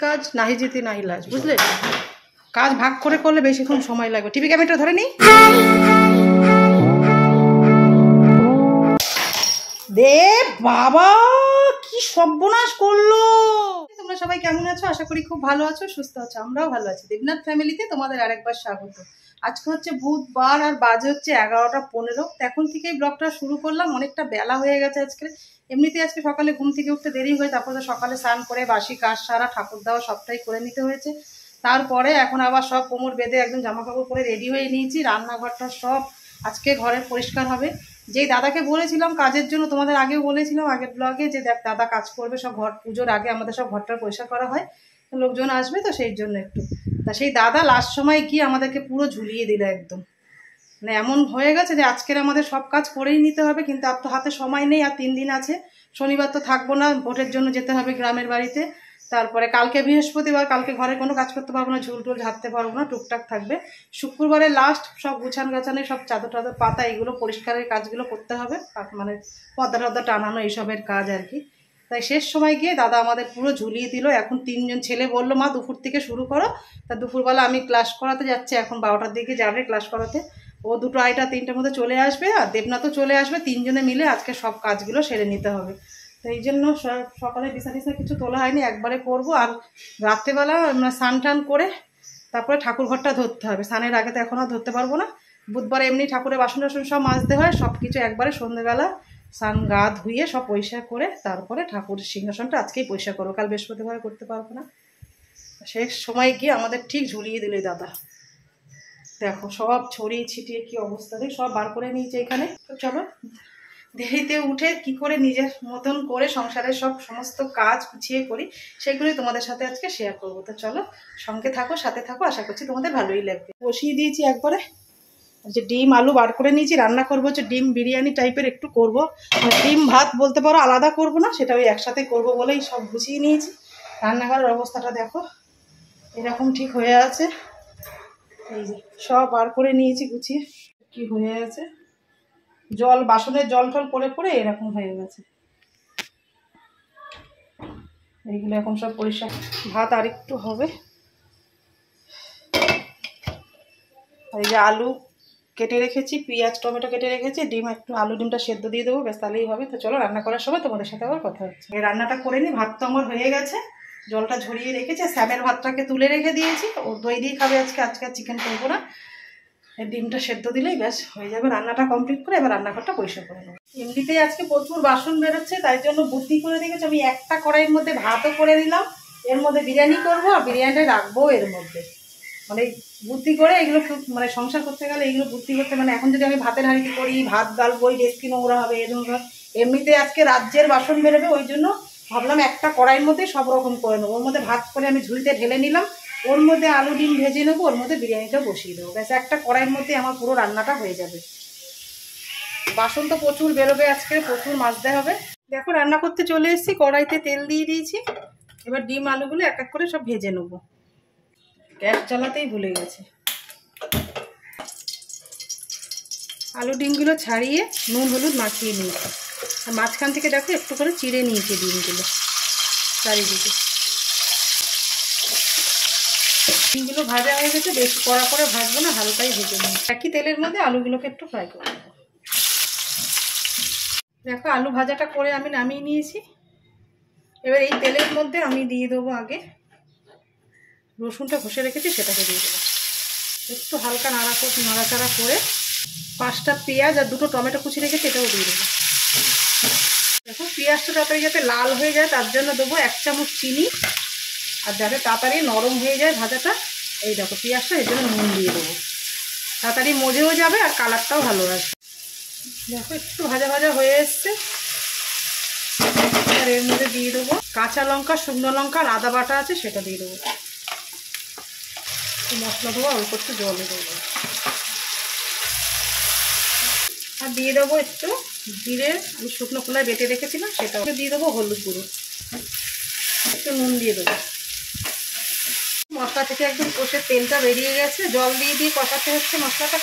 কাজ নাহি যেতে নাহি লাজ, বুঝলে? কাজ ভাগ করে করলে বেশিক্ষণ সময় লাগবে। টিভি ক্যামেরাটা ধরে নিই। দে বাবা, কি সর্বনাশ করলো! তোমরা সবাই কেমন আছো? আশা করি খুব ভালো আছো, সুস্থ আছো। আমরাও ভালো আছি। দেবনাথ ফ্যামিলিতে তোমাদের আরেকবার স্বাগত। আজকে হচ্ছে বুধবার আর বাজে হচ্ছে 11টা 15। এখন থেকেই ব্লগটা শুরু করলাম, অনেকটা বেলা হয়ে গেছে আজকে। এমনিতে আজকে সকালে ঘুম থেকে উঠতে দেরি হয়ে, তারপরে সকালে স্নান করে বাসি কাজ সারা, ঠাকুর দেওয়া সবটাই করে নিতে হয়েছে। তারপরে এখন আবার সব কোমর বেঁধে একদম জামা কাপড় পরে রেডি হয়ে নিয়েছি। রান্নাঘরটা সব আজকে ঘরের পরিষ্কার হবে। যেই দাদাকে বলেছিলাম কাজের জন্য, তোমাদের আগেও বলেছিলাম আগের ব্লগে, যে দেখ দাদা কাজ করবে, সব ঘর পুজোর আগে আমাদের সব ঘরটা পরিষ্কার করা হয়, লোকজন আসবে তো সেই জন্য একটু। তা সেই দাদা লাস্ট সময় গিয়ে আমাদেরকে পুরো ঝুলিয়ে দিল একদম। মানে এমন হয়ে গেছে যে আজকের আমাদের সব কাজ করেই নিতে হবে, কিন্তু আর তো হাতে সময় নেই। আর 3 দিন আছে, শনিবার তো থাকবো না, ভোটের জন্য যেতে হবে গ্রামের বাড়িতে। তারপরে কালকে বৃহস্পতিবার, কালকে ঘরে কোনো কাজ করতে পারবো না, ঝুল টুল ঝাড়তে পারবো না, টুকটাক থাকবে। শুক্রবারে লাস্ট সব গুছান গাছানো, সব চাদর টাদর পাতা, এগুলো পরিষ্কারের কাজগুলো করতে হবে, মানে পর্দা টর্দা টানানো এইসবের কাজ আর কি। তাই শেষ সময় গিয়ে দাদা আমাদের পুরো ঝুলিয়ে দিল। এখন 3জন ছেলে বললো মা দুপুর থেকে শুরু করো। তা দুপুরবেলা আমি ক্লাস করাতে যাচ্ছি, এখন 12টার দিকে যাবে ক্লাস করাতে। ও 2, 2:30, 3টের মধ্যে চলে আসবে, আর দেবনাথও চলে আসবে। 3জনে মিলে আজকে সব কাজগুলো সেরে নিতে হবে। তো এই জন্য সকালে বিছানা কিছু তোলা হয়নি, একবারে করবো। আর রাত্রেবেলা স্নান টান করে তারপরে ঠাকুর ঘরটা ধরতে হবে। স্নানের আগে তো এখন আর ধরতে পারবো না। বুধবার এমনি ঠাকুরের বাসন টাসন সব মাজতে হয়, সব কিছু একবারে সন্ধ্যেবেলা স্নান গা ধুয়ে সব পরিষ্কার করে তারপরে ঠাকুরের সিংহাসনটা আজকেই পরিষ্কার করবো, কাল বৃহস্পতিবার করতে পারবো না। শেষ সময় গিয়ে আমাদের ঠিক ঝুলিয়ে দিলে দাদা। দেখো সব ছড়িয়ে ছিটিয়ে কি অবস্থা, দেখ সব বার করে নিয়েছে এখানে। তো চলো দেরিতে উঠে কি করে নিজের মতন করে সংসারের সব সমস্ত কাজ গুছিয়ে করি, সেগুলোই তোমাদের সাথে আজকে শেয়ার করবো। তো চলো সঙ্গে থাকো, সাথে থাকো, আশা করছি তোমাদের ভালোই লাগবে। বসিয়ে দিয়েছি একবারে, যে ডিম আলু বার করে নিয়েছি, রান্না করবো হচ্ছে ডিম বিরিয়ানি টাইপের একটু করবো। ডিম ভাত বলতে পারো, আলাদা করবো না, সেটা ওই একসাথে করবো বলেই সব গুছিয়ে নিয়েছি। রান্নাঘরের অবস্থাটা দেখো এরকম ঠিক হয়ে আছে। এই যে সব বার করে নিয়েছি গুছিয়ে, কি হয়ে আছে, জল বাসনের জল টল পড়ে পড়ে এরকম হয়ে গেছে। এইগুলো এখন সব পরিষ্কার। ভাত আর একটু হবে। আর এই যে আলু কেটে রেখেছি, পেঁয়াজ টমেটো কেটে রেখেছি, ডিম একটু ডিমটা সেদ্ধ দিয়ে দেবো, ব্যাস তাহলেই হবে। তো চলো রান্না করার সময় তোমাদের সাথে আবার কথা হচ্ছে। এই রান্নাটা করে নিই। ভাত তো আমার হয়ে গেছে, জলটা ঝরিয়ে রেখেছে। স্যামের ভাতটাকে তুলে রেখে দিয়েছি, ও দই দিয়ে খাবে আজকে আর চিকেন করবো না। ডিমটা সেদ্ধ দিলেই ব্যাস হয়ে যাবে। রান্নাটা কমপ্লিট করে এবার রান্নাঘরটা পরিষ্কার করে নেবো। এমনিতেই আজকে প্রচুর বাসন বেরোচ্ছে, তাই জন্য বুদ্ধি করে রেখেছি আমি একটা কড়াইয়ের মধ্যে ভাতও করে নিলাম, এর মধ্যে বিরিয়ানি করবো, আর বিরিয়ানিটা রাখবো এর মধ্যে। মানে বুদ্ধি করে এগুলো মানে সংসার করতে গেলে এগুলো বুদ্ধি করতে, মানে এখন যদি আমি ভাতের হাঁড়িতে করি, ভাত গালবো, ওই রেস্কি নোংরা হবে, এমনিতে আজকে রাজ্যের বাসন বেরোবে, ওই জন্য ভাবলাম একটা কড়াইয়ের মধ্যে সব রকম করে নেবো। ওর মধ্যে ভাত করে আমি ঝুলিতে ঢেলে নিলাম, ওর মধ্যে আলু ডিম ভেজে নেবো, ওর মধ্যে বিরিয়ানিটা বসিয়ে দেবো, ব্যাস একটা কড়াইয়ের মধ্যে আমার পুরো রান্নাটা হয়ে যাবে। বাসন তো প্রচুর বেরোবে আজকে, প্রচুর মাজতে হবে। দেখো রান্না করতে চলে এসেছি, কড়াইতে তেল দিয়ে দিয়েছি। এবার ডিম আলুগুলো এক এক করে সব ভেজে নেবো, গ্যাস জ্বালাতেই ভুলে গেছে। আলু ডিমগুলো ছাড়িয়ে নুন হলুদ মাখিয়ে নিয়েছি, আর মাঝখান থেকে দেখো একটু করে চিড়ে নিয়েছি ডিমগুলো চারিদিকে। ডিমগুলো ভাজা হয়ে গেছে, বেশি কড়া করে ভাজবো না, হালকাই ভেজে নিই। একই তেলের মধ্যে আলুগুলোকে একটু ফ্রাই করে নেবো। দেখো আলু ভাজাটা করে আমি নামিয়ে নিয়েছি। এবার এই তেলের মধ্যে আমি দিয়ে দেবো আগে রসুনটা ঘষে রেখেছি, সেটাকে দিয়ে দেবো। একটু হালকা নাড়াচাড়া করে 5টা পেঁয়াজ আর 2টো টমেটো কুচি রেখেছি, এটাও দিয়ে দেবো। দেখো পেঁয়াজটা তাড়াতাড়ি যাতে লাল হয়ে যায় তার জন্য দেবো 1 চামচ চিনি, আর যাতে তাড়াতাড়ি নরম হয়ে যায় ভাজাটা, এই দেখো পেঁয়াজটা, এর জন্য নুন দিয়ে দেবো, তাড়াতাড়ি মজেও যাবে আর কালারটাও ভালো আসবে। দেখো একটু ভাজা ভাজা হয়ে এসছে, আর এর মধ্যে দিয়ে দেবো কাঁচা লঙ্কা, শুকনো লঙ্কা আর আদা বাটা আছে, সেটা দিয়ে দেবো। মশলা দেবো, অল্প একটু জলে দেবো, আর দিয়ে দেবো একটু জিরে শুকনো খোলায় বেটে রেখেছিলাম, সেটাও দিয়ে দেবো। হলুদ গুঁড়ো, একটু নুন দিয়ে দেবো। মশলা থেকে একদম কষে তেলটা বেরিয়ে গেছে, জল দিয়ে দিয়ে কষাতে হচ্ছে মশলাটা।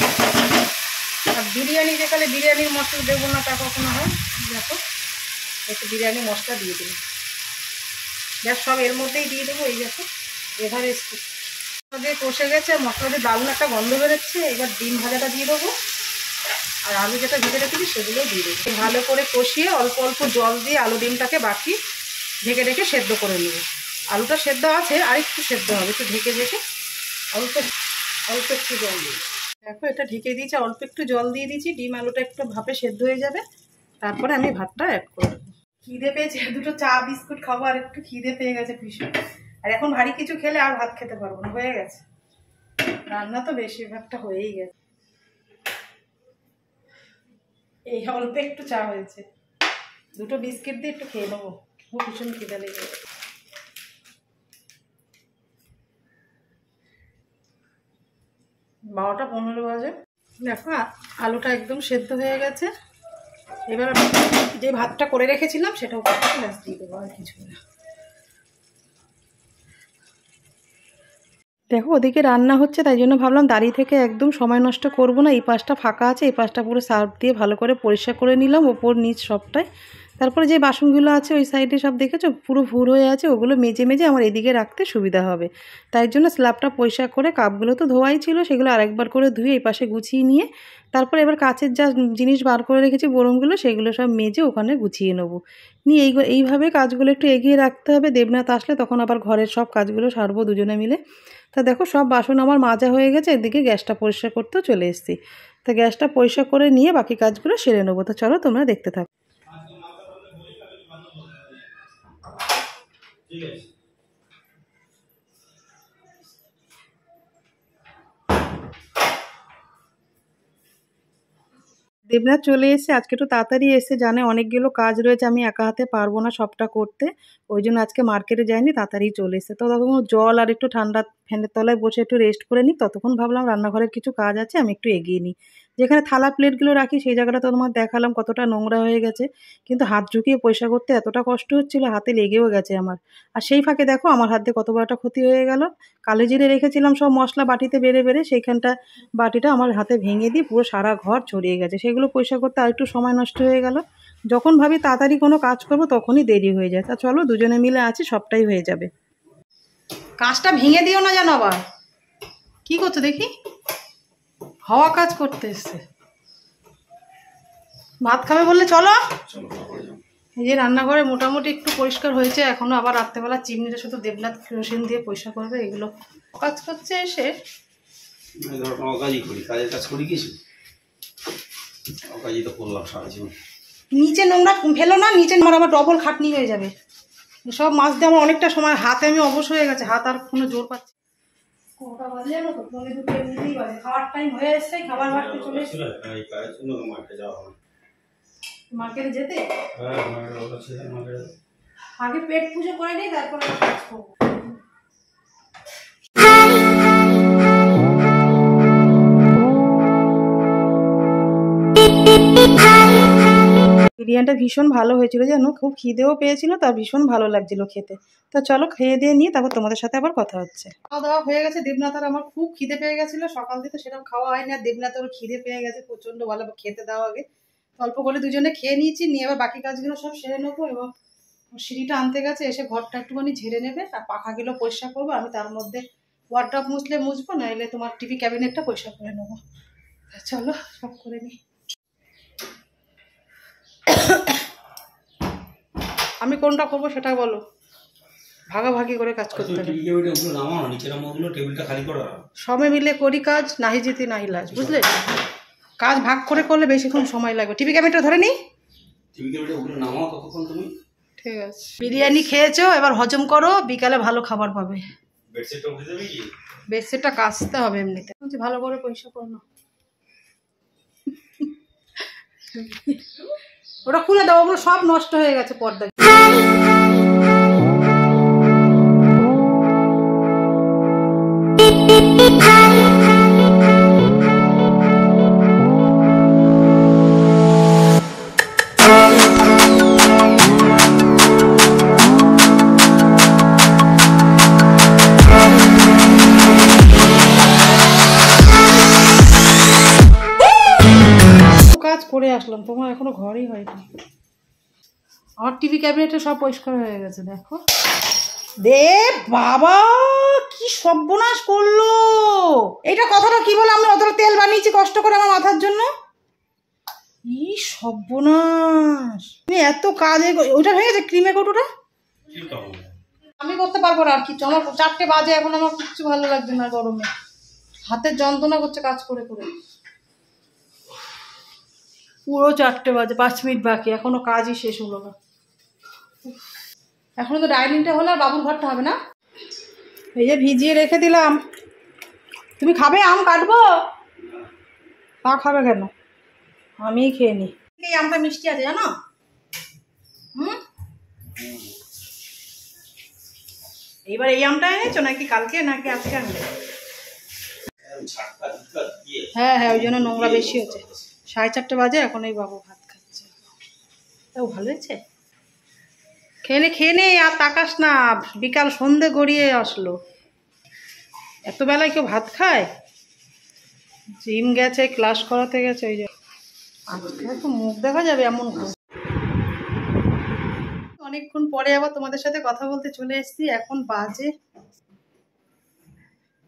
আর বিরিয়ানি যেখানে বিরিয়ানির মশলা দেবো না তা কখনো হয়। দেখো একটু বিরিয়ানি মশলা দিয়ে দিলাম, দেখ সব এর মধ্যেই দিয়ে দেবো। এই দেখো এভারেস্ট দিয়ে কষে গেছে, মশলা দিয়ে দারুণ একটা গন্ধ বেরোচ্ছে। এবার ডিম ভাজাটা দিয়ে দেবো আর আলু যেটা ভেজে রেখেছি সেগুলোও দিয়ে দেবো। ভালো করে কষিয়ে অল্প অল্প জল দিয়ে আলু ডিমটাকে বাকি ঢেকে ঢেকে সেদ্ধ করে নেবো। আলুটা সেদ্ধ আছে, আর একটু সেদ্ধ হবে, একটু ঢেকে ঢেকে অল্প একটু জল দিয়ে দেখো এটা ঢেকে দিয়েছি, অল্প একটু জল দিয়ে দিয়েছি। ডিম আলুটা একটু ভাপে সেদ্ধ হয়ে যাবে, তারপরে আমি ভাতটা অ্যাড করে দেবো। খিদে পেয়েছে, দুটো চা বিস্কুট খাবো, আর একটু খিদে পেয়ে গেছে ভীষণ। আর এখন ভারী কিছু খেলে আর ভাত খেতে পারবো না, হয়ে গেছে রান্না তো বেশিরভাগটা হয়েই গেছে। এই অল্প একটু চা হয়েছে, দুটো বিস্কিট দিয়ে একটু খেয়ে নেবো, খুব ভীষণ খিদে লেগে গেছে। 12টা 15 বাজে। দেখো আলুটা একদম সেদ্ধ হয়ে গেছে। এবার যে ভাতটা করে রেখেছিলাম সেটাও ব্যাস দিয়ে দেবো, আর কিছু না। দেখো ওদিকে রান্না হচ্ছে, তাই জন্য ভাবলাম দাঁড়িয়ে থেকে একদম সময় নষ্ট করব না। এই পাশটা ফাঁকা আছে, এই পাশটা পুরো সার্ফ দিয়ে ভালো করে পরিষ্কার করে নিলাম, ওপর নিচ সবটাই। তারপরে যে বাসনগুলো আছে ওই সাইডে সব দেখেছো পুরো ভুর হয়ে আছে, ওগুলো মেজে মেজে আমার এদিকে রাখতে সুবিধা হবে। তাই জন্য স্ল্যাবটা পরিষ্কার করে, কাপগুলো তো ধোয়াই ছিল সেগুলো আরেকবার করে ধুয়ে এই পাশে গুছিয়ে নিয়ে তারপরে এবার কাচের যা জিনিস বার করে রেখেছি বরমগুলো, সেগুলো সব মেজে ওখানে গুছিয়ে নেবো। নিয়ে এইভাবে কাজগুলো একটু এগিয়ে রাখতে হবে। দেবনাথ আসলে তখন আবার ঘরের সব কাজগুলো সারবো দুজনে মিলে। তা দেখো সব বাসন আমার মাজা হয়ে গেছে, এদিকে গ্যাসটা পরিষ্কার করতেও চলে এসেছি। তা গ্যাসটা পরিষ্কার করে নিয়ে বাকি কাজগুলো সেরে নেবো। তো চলো তোমরা দেখতে থাকো। দেবনাথ চলে এসে আজকে একটু তাড়াতাড়ি এসে, জানে অনেকগুলো কাজ রয়েছে, আমি একা হাতে পারবো না সবটা করতে, ওই জন্য আজকে মার্কেটে যায়নি, তাড়াতাড়ি চলে এসে। তো তখন জল আর একটু ঠান্ডা ফ্যানের তলায় বসে একটু রেস্ট করে নিই, ততক্ষণ ভাবলাম রান্নাঘরের কিছু কাজ আছে আমি একটু এগিয়ে নিই। যেখানে থালা প্লেটগুলো রাখি সেই জায়গাটা তো তোমার দেখালাম কতটা নোংরা হয়ে গেছে, কিন্তু হাত ঝুঁকিয়ে পয়সা করতে এতটা কষ্ট হচ্ছিলো, হাতে লেগেও গেছে আমার। আর সেই ফাঁকে দেখো আমার হাত দিয়ে কত বড়টা ক্ষতি হয়ে গেল। কালো জিরে রেখেছিলাম সব মশলা বাটিতে বেড়ে বেড়ে, সেইখানটা বাটিটা আমার হাতে ভেঙে দিয়ে পুরো সারা ঘর ছড়িয়ে গেছে। সেগুলো পরিষ্কার করতে আর একটু সময় নষ্ট হয়ে গেল। যখন ভাবি তাড়াতাড়ি কোনো কাজ করবো তখনই দেরি হয়ে যায়। তা চলো দুজনে মিলে আছি, সবটাই হয়ে যাবে। কাজটা ভেঙে দিও না যেন আবার। কি করছো দেখি? হওয়া কাজ করতে এসছে। ভাত খাবে বললে চলো। এই যে রান্নাঘরে মোটামুটি একটু পরিষ্কার হয়েছে, এখনো আবার রাত্রেবেলা চিমনিটা শুধু দেবনাথ কেরোসিন দিয়ে পরিষ্কার করবে। এগুলো কাজ করছে এসে নিচে নোংরা ফেলো না, নিচে আমার আবার ডবল খাটনি হয়ে যাবে। সব মাছ দিয়ে আমার অনেকটা সময়, হাতে আমি অবশ হয়ে গেছে, হাত আর কোনো জোর পাচ্ছে। কটা বাজে জানো তো? 2:30 বাজে। খাওয়ার টাইম হয়ে এসছে, খাবার বাড়তে চলে এসছে। মার্কেটে যেতে আগে পেট পুজো করে নিই, তারপরে কাজ করবো। বিরিয়ানিটা ভীষণ ভালো হয়েছিল জানো, খুব খিদেও পেয়েছিল, তা ভীষণ ভালো লাগছিল খেতে। তো চলো খেয়ে দিয়ে নিয়ে তারপর তোমাদের সাথে আবার কথা হচ্ছে। খাওয়া দাওয়া হয়ে গেছে। দেবনাথ আর আমার খুব খিদে পেয়ে গেছিল, সকাল থেকে সেরকম খাওয়া হয়নি, আর দেবনাথেরও খিদে পেয়ে গেছে প্রচন্ড, ভালো খেতে দাও আগে। অল্প করে দুজনে খেয়ে নিয়েছি, নিয়ে এবার বাকি কাজগুলো সব সেরে নেবো। এবং সিঁড়িটা আনতে গেছে, এসে ঘরটা একটুখানি ঝেড়ে নেবে, আর পাখাগুলো পরিষ্কার করবো। আমি তার মধ্যে ওয়ার্ড্রপ মুছলে মুছবো, নাহলে তোমার টিভি ক্যাবিনেটটা পরিষ্কার করে নেবো। চলো সব করে নিই। আমি কোনটা করবো সেটা বলো, ভাগাভাগি করে কাজ করতে হবে। সবাই মিলে করি কাজ, নাহি জিতি নাহি লাজ, বুঝলে? কাজ ভাগ করে করলে বেশিক্ষণ সময় লাগবে। টিভি ক্যাবিনেটটা ধরে নি, ঠিক আছে? বিরিয়ানি খেয়েছো, এবার হজম করো, বিকালে ভালো খাবার পাবে। বেডশিটটা কাচতে হবে এমনিতে, ভালো করে পরিষ্কার করো না। ওটা খুলে দাও, ওগুলো সব নষ্ট হয়ে গেছে পর্দা। করে আসলাম, তোমার এখনো ঘরই হয়নি। আমার টিভি ক্যাবিনেটে সব পরিষ্কার হয়ে গেছে, দেখো দে বাবা, কি সর্বনাশ করলো। এটা কথাটা কি বলে, আমি অতটা তেল বানিয়েছি কষ্ট করে আমার মাথার জন্য। ই সর্বনাশ, এত কাজে ওটা হয়ে গেছে ক্রিমে কৌটোটা। আমি করতে পারবো না আর কি, আমার 4টে বাজে এখন, আমার কিচ্ছু ভালো লাগছে না গরমে, হাতের যন্ত্রণা করছে কাজ করে করে। পুরো 4টে বাজে, 5 মিনিট বাকি, এখনো কাজই শেষ হলো না। এখনো তো ডাইনিংটা হলো, আর বাবুর ঘরটা হবে না। এই যে ভিজিয়ে রেখে দিলাম, তুমি খাবে? আম কাটবো? তা খাবে কেন, আমিই খেয়ে নি। এই আমটা মিষ্টি আছে জানো। এইবার এই আমটা এনেছো নাকি কালকে নাকি আজকে আনলে? হ্যাঁ হ্যাঁ, ওই জন্য নোংরা বেশি হচ্ছে। 4:30 বাজে, এখন এই বাবু ভাত খাচ্ছে। ও ভালো হয়েছে, খেয়ে নে আর তাকাস না, বিকাল সন্ধে গড়িয়ে আসলো, এত বেলায় কেউ ভাত খায়? জিম গেছে, ক্লাস করাতে গেছে, ওই যে আজকে তো মুখ দেখা যাবে এমন। অনেকক্ষণ পরে আবার তোমাদের সাথে কথা বলতে চলে এসেছি। এখন বাজে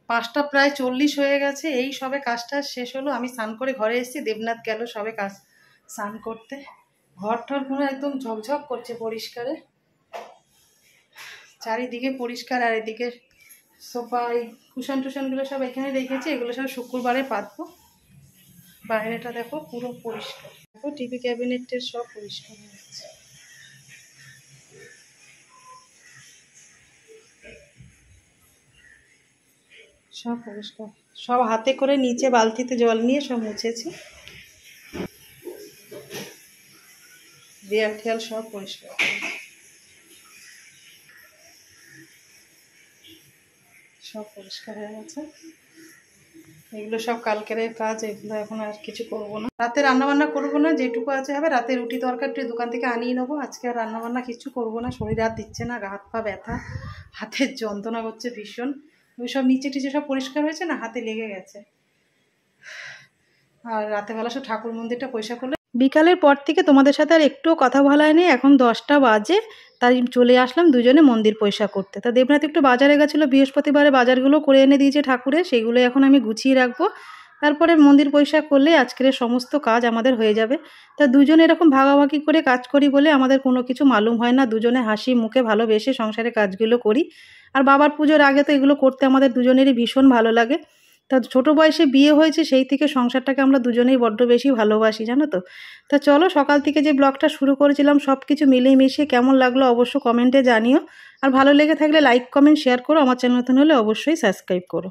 5টা প্রায় 40 হয়ে গেছে, এই সবে কাজটা শেষ হলো। আমি স্নান করে ঘরে এসেছি, দেবনাথ গেল সবে কাজ স্নান করতে। ঘর টর পুরো একদম ঝকঝক করছে পরিষ্কারে, চারিদিকে পরিষ্কার। আর এদিকে সোফা, এই কুশন টুশনগুলো সব এখানে রেখেছি, এগুলো সব শুক্রবারে পাতবো। বাইরেটা দেখো পুরো পরিষ্কার, দেখো টিভি ক্যাবিনেটের সব পরিষ্কার হয়ে গেছে। সব পরিষ্কার, সব হাতে করে নিচে বালতিতে জল নিয়ে সব মুছেছি, দেয়াল ঠেয়াল সব পরিষ্কার, সব পরিষ্কার হয়ে গেছে। এগুলো সব কালকের কাজ, এগুলো এখন আর কিছু করবো না। রাতে রান্নাবান্না করবো না, যেটুকু আছে হবে। রাতে রুটি তরকারি দোকান থেকে আনিয়ে নেবো, আজকে আর রান্নাবান্না কিছু করবো না। শরীর আর দিচ্ছে না, হাত পা ব্যথা, হাতের যন্ত্রণা করছে ভীষণ। ওই সব নিচে টিচে সব পরিষ্কার হয়েছে না, হাতে লেগে গেছে। আর রাতেবেলা সব ঠাকুর মন্দিরটা পরিষ্কার করলে। বিকালের পর থেকে তোমাদের সাথে আর একটুও কথা বলা হয়নি। এখন 10টা বাজে, তাই চলে আসলাম দুজনে মন্দির পরিষ্কার করতে। তা দেবনাথ একটু বাজারে গেছিলো, বৃহস্পতিবারে বাজারগুলো করে এনে দিয়েছে ঠাকুরের, সেগুলো এখন আমি গুছিয়ে রাখবো। তারপরে মন্দির পরিষ্কার করলে আজকের সমস্ত কাজ আমাদের হয়ে যাবে। তা দুজনে এরকম ভাগাভাগি করে কাজ করি বলে আমাদের কোনো কিছু মালুম হয় না, দুজনে হাসি মুখে ভালোবেসে সংসারে কাজগুলো করি। আর বাবার পুজোর আগে তো এগুলো করতে আমাদের দুজনেরই ভীষণ ভালো লাগে। তা ছোটো বয়সে বিয়ে হয়েছে, সেই থেকে সংসারটাকে আমরা দুজনেই বড্ড বেশি ভালোবাসি জানো তো। তা চলো, সকাল থেকে যে ব্লগটা শুরু করেছিলাম সব কিছু মিলিয়ে মিশিয়ে কেমন লাগলো অবশ্য কমেন্টে জানিও। আর ভালো লেগে থাকলে লাইক কমেন্ট শেয়ার করো, আমার চ্যানেল নতুন হলে অবশ্যই সাবস্ক্রাইব করো।